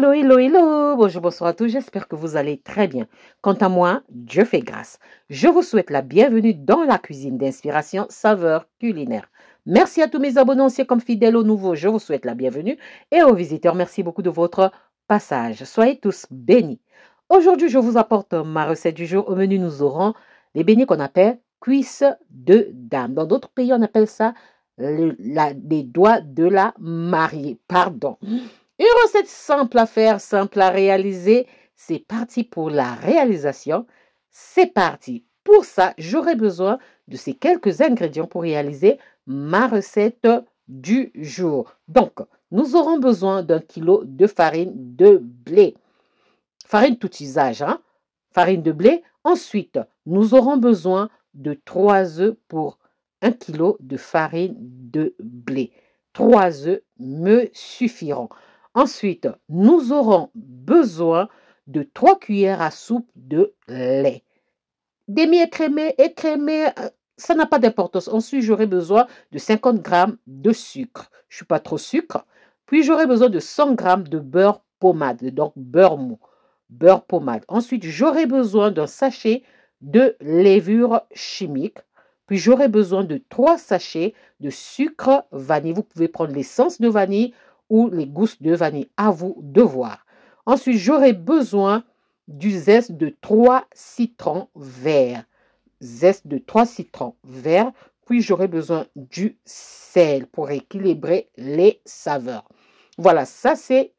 Hello, hello, hello. Bonjour, bonsoir à tous. J'espère que vous allez très bien. Quant à moi, Dieu fait grâce. Je vous souhaite la bienvenue dans la cuisine d'inspiration saveur culinaire. Merci à tous mes abonnés anciens comme fidèles aux nouveaux. Je vous souhaite la bienvenue. Et aux visiteurs, merci beaucoup de votre passage. Soyez tous bénis. Aujourd'hui, je vous apporte ma recette du jour. Au menu, nous aurons les beignets qu'on appelle cuisses de dame. Dans d'autres pays, on appelle ça les doigts de la mariée. Pardon. Une recette simple à faire, simple à réaliser. C'est parti pour la réalisation. C'est parti. Pour ça, j'aurai besoin de ces quelques ingrédients pour réaliser ma recette du jour. Donc, nous aurons besoin d'1 kg de farine de blé. Farine tout usage, hein? Farine de blé. Ensuite, nous aurons besoin de 3 œufs pour 1 kg de farine de blé. 3 œufs me suffiront. Ensuite, nous aurons besoin de 3 cuillères à soupe de lait. Demi-écrémé, écrémé, ça n'a pas d'importance. Ensuite, j'aurai besoin de 50 g de sucre. Je ne suis pas trop sucre. Puis, j'aurai besoin de 100 g de beurre pommade, donc beurre mou, beurre pommade. Ensuite, j'aurai besoin d'un sachet de levure chimique. Puis, j'aurai besoin de 3 sachets de sucre vanille. Vous pouvez prendre l'essence de vanille ou les gousses de vanille, à vous de voir. Ensuite, j'aurai besoin du zeste de 3 citrons verts. Zeste de 3 citrons verts. Puis, j'aurai besoin du sel pour équilibrer les saveurs. Voilà, ça c'est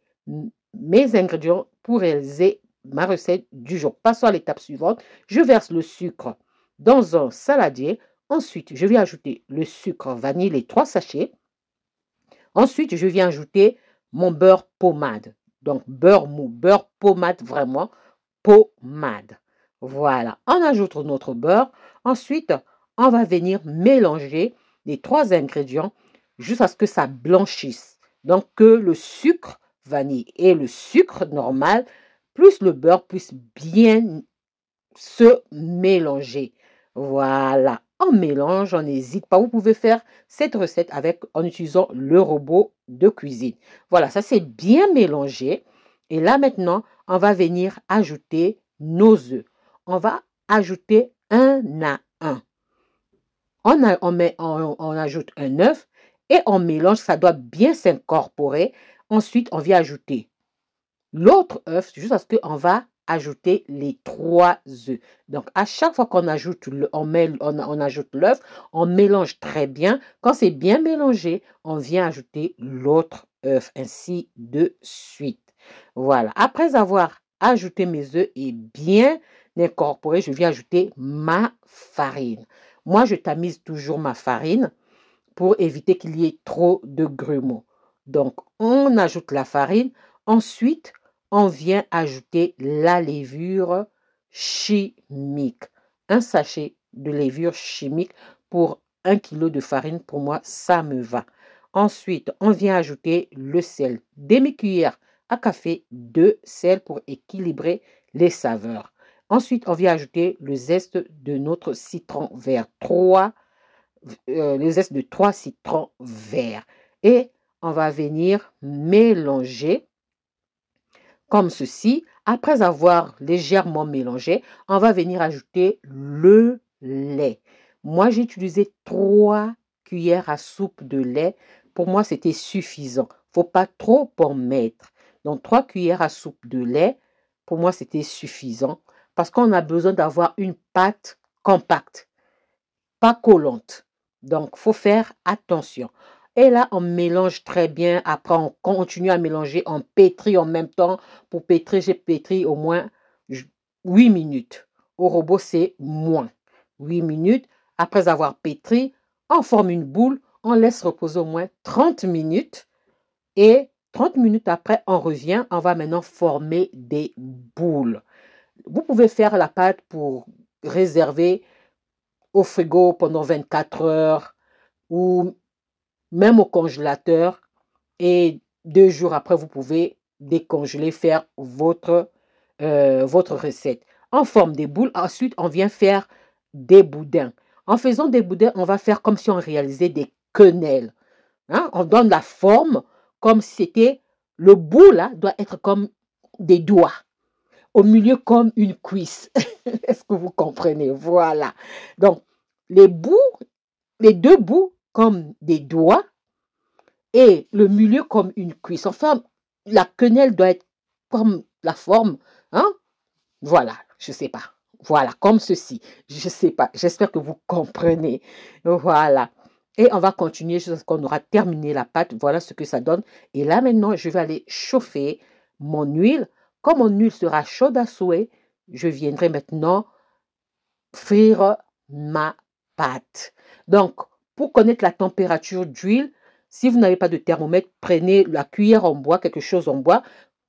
mes ingrédients pour réaliser ma recette du jour. Passons à l'étape suivante. Je verse le sucre dans un saladier. Ensuite, je vais ajouter le sucre vanille, les 3 sachets. Ensuite, je viens ajouter mon beurre pommade. Donc, beurre mou, beurre pommade, vraiment pommade. Voilà, on ajoute notre beurre. Ensuite, on va venir mélanger les 3 ingrédients jusqu'à ce que ça blanchisse. Donc, que le sucre vanille et le sucre normal, plus le beurre, puissent bien se mélanger. Voilà. On mélange, on n'hésite pas. Vous pouvez faire cette recette en utilisant le robot de cuisine. Voilà, ça c'est bien mélangé. Et là maintenant, on va venir ajouter nos œufs. On va ajouter un à un. On ajoute un œuf et on mélange. Ça doit bien s'incorporer. Ensuite, on vient ajouter l'autre œuf jusqu'à ce qu'on va ajouter les 3 œufs. Donc, à chaque fois qu'on ajoute on ajoute l'œuf, on mélange très bien. Quand c'est bien mélangé, on vient ajouter l'autre œuf, ainsi de suite. Voilà. Après avoir ajouté mes œufs et bien incorporé, je viens ajouter ma farine. Moi, je tamise toujours ma farine pour éviter qu'il y ait trop de grumeaux. Donc, on ajoute la farine. Ensuite, on vient ajouter la levure chimique. Un sachet de levure chimique pour 1 kg de farine. Pour moi, ça me va. Ensuite, on vient ajouter le sel. Demi-cuillère à café de sel pour équilibrer les saveurs. Ensuite, on vient ajouter le zeste de notre citron vert. Le zeste de 3 citrons verts. Et on va venir mélanger comme ceci. Après avoir légèrement mélangé, on va venir ajouter le lait. Moi, j'ai utilisé 3 cuillères à soupe de lait. Pour moi, c'était suffisant. Il ne faut pas trop en mettre. Donc, 3 cuillères à soupe de lait, pour moi, c'était suffisant. Parce qu'on a besoin d'avoir une pâte compacte, pas collante. Donc, il faut faire attention. Et là, on mélange très bien. Après, on continue à mélanger. On pétrit en même temps. Pour pétrir, j'ai pétri au moins 8 minutes. Au robot, c'est moins. 8 minutes. Après avoir pétri, on forme une boule. On laisse reposer au moins 30 minutes. Et 30 minutes après, on revient. On va maintenant former des boules. Vous pouvez faire la pâte pour réserver au frigo pendant 24 heures ou même au congélateur, et 2 jours après, vous pouvez décongeler, faire votre recette. On forme des boules. Ensuite, on vient faire des boudins. En faisant des boudins, on va faire comme si on réalisait des quenelles. Hein? On donne la forme comme si c'était Le bout là doit être comme des doigts. Au milieu comme une cuisse. Est-ce que vous comprenez? Voilà. Donc, les deux bouts comme des doigts et le milieu comme une cuisse. Enfin, la quenelle doit être comme la forme, hein? Voilà, je ne sais pas. Voilà, comme ceci. Je ne sais pas. J'espère que vous comprenez. Voilà. Et on va continuer jusqu'à ce qu'on aura terminé la pâte. Voilà ce que ça donne. Et là, maintenant, je vais aller chauffer mon huile. Comme mon huile sera chaude à souhait, je viendrai maintenant frire ma pâte. Donc, pour connaître la température d'huile, si vous n'avez pas de thermomètre, prenez la cuillère en bois, quelque chose en bois.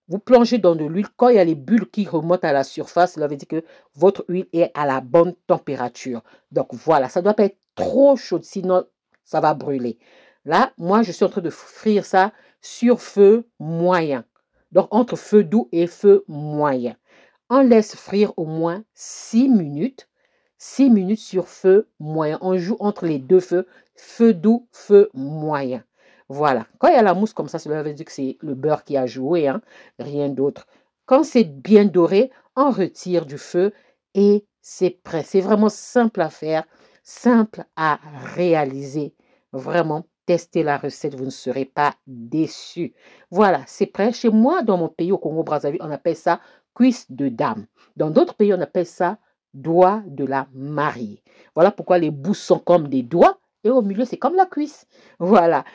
Vous plongez dans de l'huile. Quand il y a les bulles qui remontent à la surface, cela veut dire que votre huile est à la bonne température. Donc voilà, ça ne doit pas être trop chaud, sinon ça va brûler. Là, moi, je suis en train de frire ça sur feu moyen. Donc entre feu doux et feu moyen. On laisse frire au moins 6 minutes. 6 minutes sur feu moyen. On joue entre les deux feux, feu doux, feu moyen. Voilà. Quand il y a la mousse comme ça veut dire que c'est le beurre qui a joué, hein? Rien d'autre. Quand c'est bien doré, on retire du feu et c'est prêt. C'est vraiment simple à faire, simple à réaliser. Vraiment, testez la recette, vous ne serez pas déçus. Voilà, c'est prêt. Chez moi, dans mon pays, au Congo-Brazzaville, on appelle ça cuisse de dame. Dans d'autres pays, on appelle ça doigt de la mariée. Voilà pourquoi les bouts sont comme des doigts et au milieu, c'est comme la cuisse. Voilà.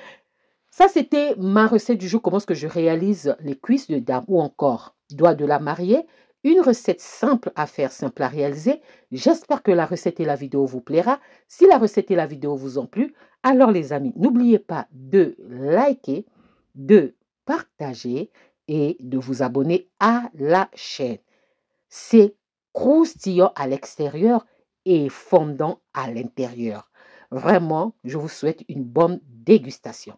Ça, c'était ma recette du jour. Comment est-ce que je réalise les cuisses de dame ou encore doigt de la mariée. Une recette simple à faire, simple à réaliser. J'espère que la recette et la vidéo vous plaira. Si la recette et la vidéo vous ont plu, alors les amis, n'oubliez pas de liker, de partager et de vous abonner à la chaîne. C'est croustillant à l'extérieur et fondant à l'intérieur. Vraiment, je vous souhaite une bonne dégustation.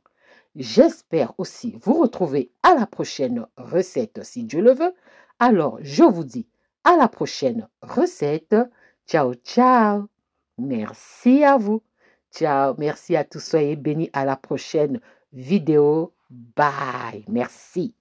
J'espère aussi vous retrouver à la prochaine recette si Dieu le veut. Alors, je vous dis à la prochaine recette. Ciao, ciao. Merci à vous. Ciao. Merci à tous. Soyez bénis à la prochaine vidéo. Bye. Merci.